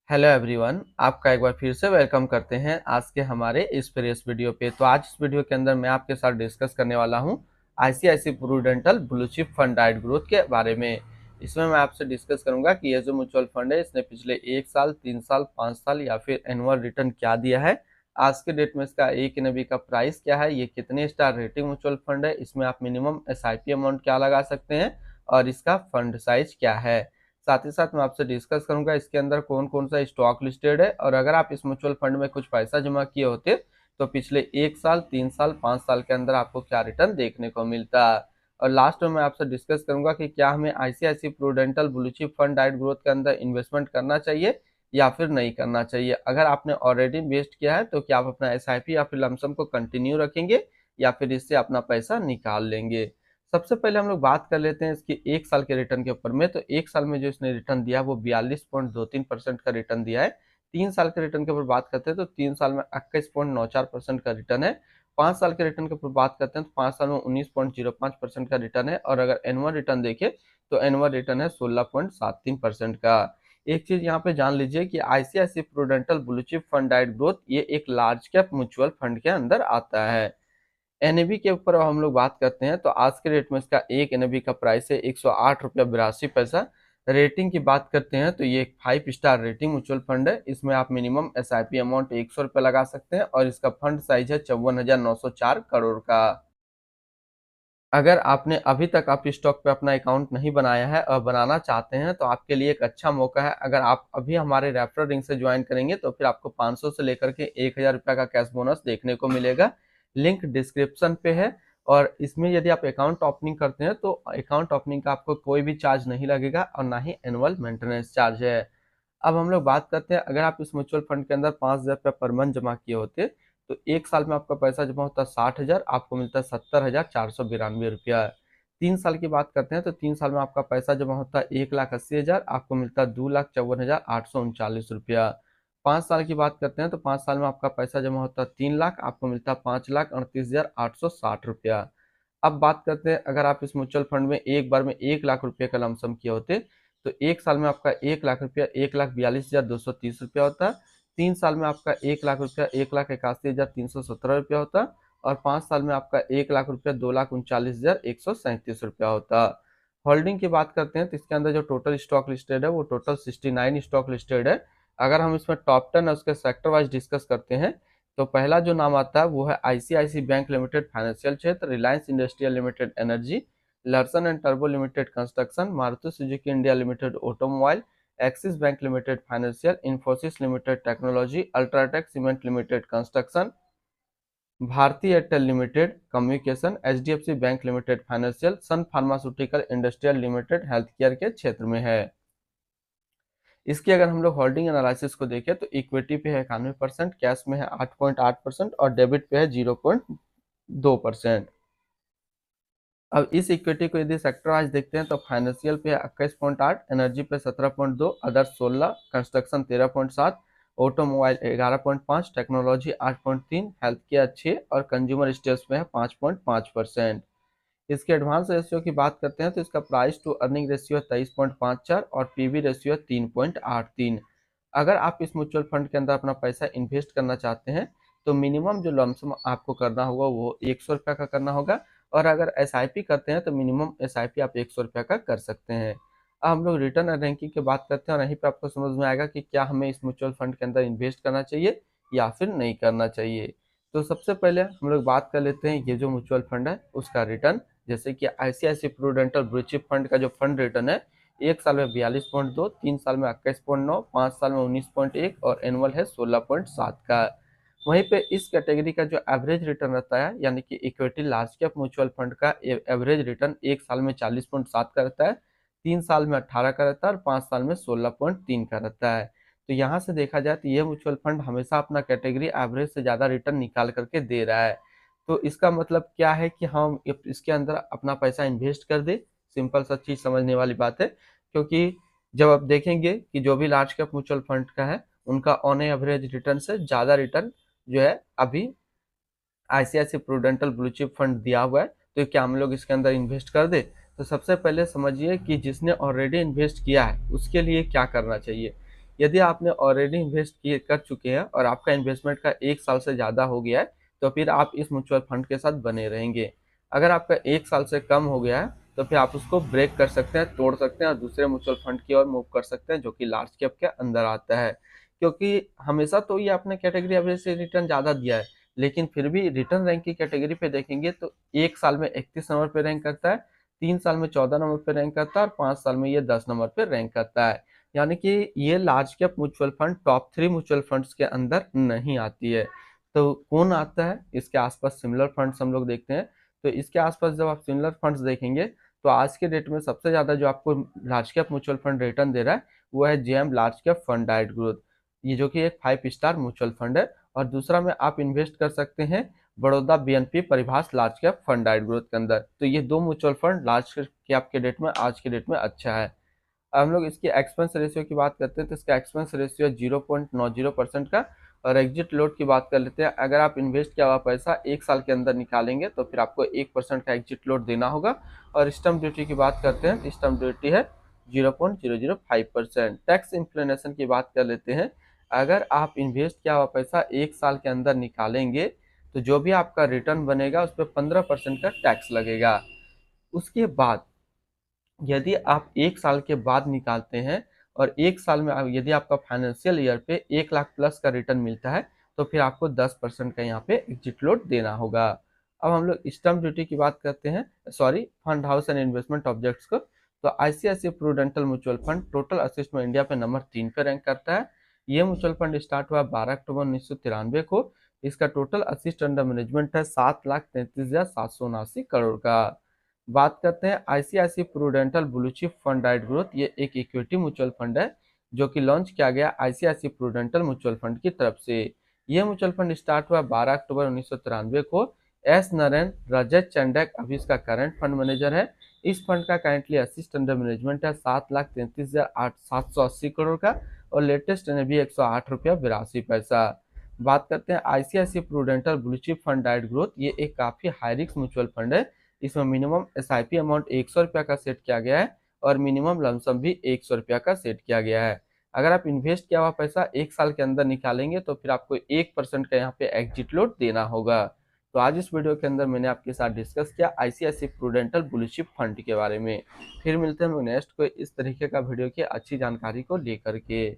Hello everyone, आपका एक बार फिर से वेलकम करते हैं आज के हमारे इस फ्रेश वीडियो पे। तो आज इस वीडियो के अंदर मैं आपके साथ डिस्कस करने वाला हूं ICICI Prudential blue chip fund डाइट ग्रोथ के बारे में। इसमें मैं आपसे डिस्कस करूंगा कि ये जो म्यूचुअल फंड है इसने पिछले 1 साल, 3 साल, 5 साल या फिर एनुअल रिटर्न क्या दिया है, आज के डेट में इसका एक एनएबी का प्राइस क्या है, ये कितने स्टार रेटिंग म्यूचुअल फंड है, इसमें आप मिनिमम एसआईपी अमाउंट क्या लगा सकते हैं और इसका फंड साइज क्या है। साथ ही साथ मैं आपसे डिस्कस करूंगा इसके अंदर कौन कौन सा स्टॉक लिस्टेड है और अगर आप इस म्यूचुअल फंड में कुछ पैसा जमा किए होते तो पिछले 1 साल, 3 साल, 5 साल के अंदर आपको क्या रिटर्न देखने को मिलता। और लास्ट में मैं आपसे डिस्कस करूंगा कि क्या हमें ICICI Prudential blue chip fund डाइट ग्रोथ के अंदर इन्वेस्टमेंट करना चाहिए या फिर नहीं करना चाहिए। अगर आपने ऑलरेडी इन्वेस्ट किया है तो क्या आप अपना एसआईपी या फिर लमसम को कंटिन्यू रखेंगे या फिर इससे अपना पैसा निकाल लेंगे। सबसे पहले हम लोग बात कर लेते हैं इसकी 1 साल के रिटर्न के ऊपर में। तो 1 साल में जो इसने रिटर्न दिया वो 42.23% का रिटर्न दिया है। 3 साल के रिटर्न के ऊपर बात करते हैं तो 3 साल में 21.94% का रिटर्न है। 5 साल के रिटर्न के ऊपर बात करते हैं तो 5 साल में 19.05% का रिटर्न है और अगर एनुअल रिटर्न देखें तो एनुअल रिटर्न है 16.73% का। एक चीज यहाँ पे जान लीजिए कि ICICI Prudential blue chip fund डाइट ग्रोथ ये एक लार्ज कैप म्यूचुअल फंड के अंदर आता है। एनएबी के ऊपर हम लोग बात करते हैं तो आज के रेट में इसका एक एनएबी का प्राइस है 108 रुपया 82 पैसा। रेटिंग की बात करते हैं तो ये एक 5 स्टार रेटिंग म्यूचुअल फंड है। इसमें आप मिनिमम एसआईपी अमाउंट 100 रुपये लगा सकते हैं और इसका फंड साइज है 54,904 करोड़ का। अगर आपने अभी तक आप स्टॉक पे अपना अकाउंट नहीं बनाया है और बनाना चाहते हैं तो आपके लिए एक अच्छा मौका है। अगर आप अभी हमारे रेफरल लिंक से ज्वाइन करेंगे तो फिर आपको 500 से लेकर के 1,000 रुपया का कैश बोनस देखने को मिलेगा। लिंक डिस्क्रिप्शन पे है। और इसमें यदि आप अकाउंट ओपनिंग करते हैं तो अकाउंट ओपनिंग का आपको कोई भी चार्ज नहीं लगेगा और ना ही एनुअल मेंटेनेंस चार्ज है। अब हम लोग बात करते हैं अगर आप इस म्यूचुअल फंड के अंदर 5,000 रुपया पर मंथ जमा किए होते तो 1 साल में आपका पैसा जमा होता है 60,000, आपको मिलता है 70,492 रुपया। 3 साल की बात करते हैं तो 3 साल में आपका पैसा जमा होता है 1,80,000, आपको मिलता है 2,54,839 रुपया। 5 साल की बात करते हैं तो 5 साल में आपका पैसा जमा होता है 3 लाख, आपको मिलता है 5,38,860 रुपया। अब बात करते हैं अगर आप इस म्यूचुअल फंड में एक बार में 1 लाख रुपए का लमसम किए होते तो 1 साल में आपका 1 लाख रुपया 1,42,230 रुपया होता। 3 साल में आपका 1 लाख रुपया 1,81,317 रुपया होता और 5 साल में आपका 1 लाख रुपया 2,39,137 रुपया होता। होल्डिंग की बात करते हैं तो इसके अंदर जो टोटल स्टॉक लिस्टेड है वो टोटल 69 स्टॉक लिस्टेड है। अगर हम इसमें टॉप 10 और उसके सेक्टर वाइज डिस्कस करते हैं तो पहला जो नाम आता है वो है आईसीआईसीआई बैंक लिमिटेड फाइनेंशियल क्षेत्र, Reliance industrial limited energy, Larsen and टर्बो limited construction, Maruti Suzuki India limited automobile, Axis bank limited financial, Infosys limited technology, UltraTech cement limited construction, Bharti Airtel limited communication, HDFC bank limited financial, Sun pharmaceutical industrial limited health care के क्षेत्र में है। इसकी अगर हम लोग holding analysis को देखें तो इक्विटी पे है 91%, कैश में है 8.8% और डेबिट पे है 0.2%। अब इस इक्विटी को यदि सेक्टर वाइज देखते हैं तो फाइनेंशियल पे है 21.8, एनर्जी पे 17.2, other 16, construction 13.7, automobile 11.5, technology 8.3, health care 6 और कंज्यूमर स्टेल्स पे है 5.5%। इसके एडवांस रेशियो की बात करते हैं तो इसका प्राइस टू अर्निंग रेशियो है 23.54 और पीवी रेशियो है 3.83। अगर आप इस म्यूचुअल फंड के अंदर अपना पैसा इन्वेस्ट करना चाहते हैं तो मिनिमम जो लमसम आपको करना होगा वो 100 रुपया का करना होगा और अगर एसआईपी करते हैं तो मिनिमम एसआईपी आप 100 रुपया का कर सकते हैं। अब हम लोग रिटर्न और रैंकिंग की बात करते हैं और यहीं पर आपको समझ में आएगा कि क्या हमें इस म्यूचुअल फंड के अंदर इन्वेस्ट करना चाहिए या फिर नहीं करना चाहिए। तो सबसे पहले हम लोग बात कर लेते हैं ये जो म्यूचुअल फंड है उसका रिटर्न। जैसे कि ICICI Prudential blue chip fund का जो फंड रिटर्न है 1 साल में 42.2, 3 साल में 21.9, 5 साल में 19.1 और एनुअल है 16.7 का। वहीं पे इस कैटेगरी का जो एवरेज रिटर्न रहता है यानी कि equity large cap mutual fund का एवरेज रिटर्न 1 साल में 40.7 का रहता है, 3 साल में 18 का रहता है और 5 साल में 16.3 का रहता है। तो यहाँ से देखा जाए तो ये म्यूचुअल फंड हमेशा अपना कैटेगरी एवरेज से ज़्यादा रिटर्न निकाल करके दे रहा है। तो इसका मतलब क्या है कि हम इसके अंदर अपना पैसा इन्वेस्ट कर दे। सिंपल सा चीज समझने वाली बात है, क्योंकि जब आप देखेंगे कि जो भी लार्ज कैप म्यूचुअल फंड का है उनका ऑन एवरेज रिटर्न से ज्यादा रिटर्न जो है अभी ICICI Prudential blue chip fund दिया हुआ है। तो क्या हम लोग इसके अंदर इन्वेस्ट कर दे? तो सबसे पहले समझिए कि जिसने ऑलरेडी इन्वेस्ट किया है उसके लिए क्या करना चाहिए। यदि आपने ऑलरेडी इन्वेस्ट किए कर चुके हैं और आपका इन्वेस्टमेंट का 1 साल से ज़्यादा हो गया है, तो फिर आप इस म्यूचुअल फंड के साथ बने रहेंगे। अगर आपका 1 साल से कम हो गया है, तो फिर आप उसको ब्रेक कर सकते हैं, तोड़ सकते हैं और दूसरे म्यूचुअल फंड की ओर मूव कर सकते हैं, जो कि लार्ज कैप के अंदर आता है। क्योंकि हमेशा तो ये अपने कैटेगरी एवरेज से रिटर्न ज़्यादा दिया है, लेकिन फिर भी रिटर्न रैंक की कैटेगरी पे देखेंगे तो 1 साल में 31 नंबर पे रैंक करता है, 3 साल में 14 नंबर पे रैंक करता है और 5 साल में ये 10 नंबर पे रैंक करता है। यानी कि ये large cap mutual fund top 3 mutual funds के अंदर नहीं आती है। तो कौन आता है इसके आसपास? सिमिलर फंड्स हम लोग देखते हैं। तो इसके आसपास जब आप सिमिलर फंड्स देखेंगे, तो आज के डेट में सबसे ज़्यादा जो आपको large cap mutual fund return दे रहा है, वो है जेएम लार्ज कैप फंड डाइट ग्रोथ। ये जो कि एक 5 स्टार म्यूचुअल फंड है। और दूसरा में आप इन्वेस्ट कर सकते हैं Baroda BNP Paribas large cap fund डाइट ग्रोथ के अंदर। तो ये दो म्यूचुअल फंड लार्ज कैप के डेट में आज के डेट में अच्छा है। अब हम लोग इसकी एक्सपेंस रेशियो की बात करते हैं, तो इसका एक्सपेंस रेशियो 0.90% का। और एग्जिट लोड की बात कर लेते हैं। अगर आप इन्वेस्ट किया हुआ पैसा 1 साल के अंदर निकालेंगे, तो फिर आपको 1% का एग्जिट लोड देना होगा। और स्टम्प ड्यूटी की बात करते हैं, तो स्टम्प ड्यूटी है 0.005%। टैक्स इंक्लिनेशन की बात कर लेते हैं। अगर आप इन्वेस्ट किया हुआ पैसा 1 साल के अंदर निकालेंगे, तो जो भी आपका रिटर्न बनेगा उस पर 15% का टैक्स लगेगा। उसके बाद यदि आप 1 साल के बाद निकालते हैं और 1 साल में यदि आपका फाइनेंशियल ईयर पे 1 लाख प्लस का रिटर्न मिलता है, तो फिर आपको 10% का यहाँ पे एग्जिट लोड देना होगा। अब हम लोग स्टम्प ड्यूटी की बात करते हैं, sorry, fund house and investment objects को। तो ICICI prudential mutual fund total assets में इंडिया पे नंबर 3 पे रैंक करता है। ये म्यूचुअल फंड स्टार्ट हुआ 12 अक्टूबर 1993 को। इसका टोटल असिस्ट अंडर मैनेजमेंट है 7,33,779 करोड़ का। बात करते हैं ICICI prudential blue chip fund डाइट ग्रोथ। ये एक इक्विटी म्यूचुअल फंड है, जो कि लॉन्च किया गया आईसीआईसी प्रूडेंटल म्यूचुअल फंड की तरफ से। यह म्यूचुअल फंड स्टार्ट हुआ 12 अक्टूबर 1993 को। एस नरेन रजत चंडक अभी इसका करंट फंड मैनेजर है। इस फंड का करंटली असिस्ट अंडर मैनेजमेंट है 7,33,780 करोड़ का। और लेटेस्ट एनएवी 108 रुपया 82 पैसा। बात करते हैं ICICI prudential blue chip fund डाइट ग्रोथ। ये एक काफी हाई रिस्क म्यूचुअल फंड है। इसमें मिनिमम एसआईपी अमाउंट 100 रुपया का सेट किया गया है और मिनिमम लमसम भी 100 रुपया का सेट किया गया है। अगर आप इन्वेस्ट किया हुआ पैसा 1 साल के अंदर निकालेंगे, तो फिर आपको 1% का यहाँ पे एग्जिट लोड देना होगा। तो आज इस वीडियो के अंदर मैंने आपके साथ डिस्कस किया ICICI prudential blue chip fund के बारे में। फिर मिलते हैं हम नेक्स्ट कोई इस तरीके का वीडियो की अच्छी जानकारी को लेकर के।